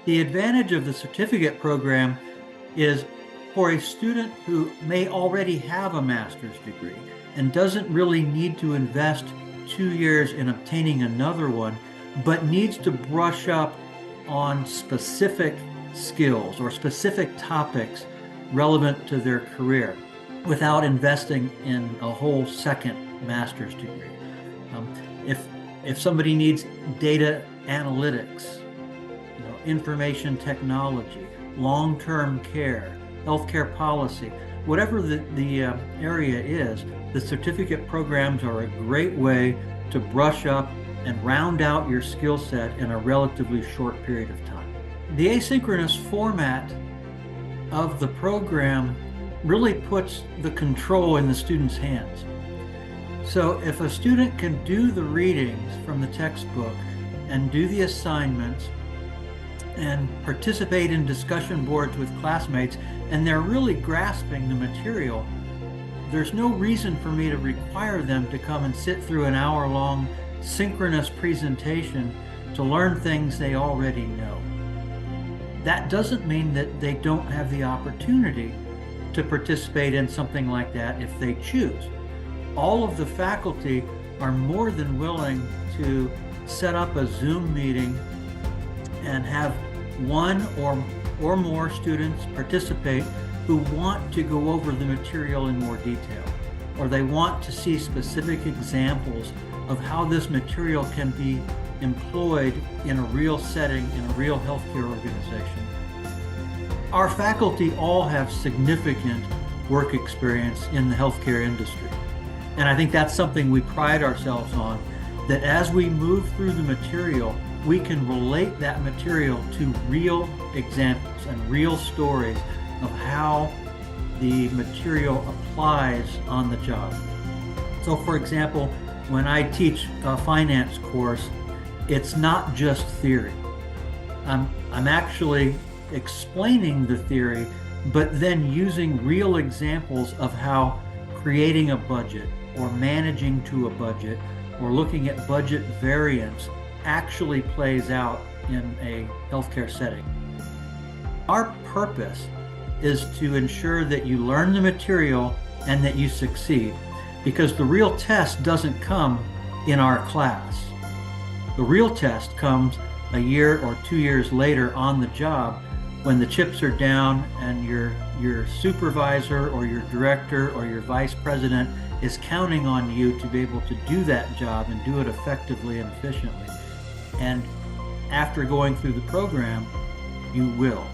The advantage of the certificate program is for a student who may already have a master's degree and doesn't really need to invest 2 years in obtaining another one, but needs to brush up on specific skills or specific topics relevant to their career without investing in a whole second master's degree. If somebody needs data analytics, information technology, long-term care, healthcare policy, whatever the area is, the certificate programs are a great way to brush up and round out your skill set in a relatively short period of time. The asynchronous format of the program really puts the control in the student's hands. So if a student can do the readings from the textbook and do the assignments and participate in discussion boards with classmates, and they're really grasping the material, there's no reason for me to require them to come and sit through an hour-long synchronous presentation to learn things they already know. That doesn't mean that they don't have the opportunity to participate in something like that if they choose. All of the faculty are more than willing to set up a Zoom meeting and have one or more students participate who want to go over the material in more detail, or they want to see specific examples of how this material can be employed in a real setting, in a real healthcare organization. Our faculty all have significant work experience in the healthcare industry. And I think that's something we pride ourselves on, that as we move through the material, we can relate that material to real examples and real stories of how the material applies on the job. So for example, when I teach a finance course, it's not just theory. I'm actually explaining the theory, but then using real examples of how creating a budget or managing to a budget or looking at budget variance actually plays out in a healthcare setting. Our purpose is to ensure that you learn the material and that you succeed, because the real test doesn't come in our class. The real test comes a year or 2 years later on the job, when the chips are down and your supervisor or your director or your vice president is counting on you to be able to do that job and do it effectively and efficiently. And after going through the program, you will.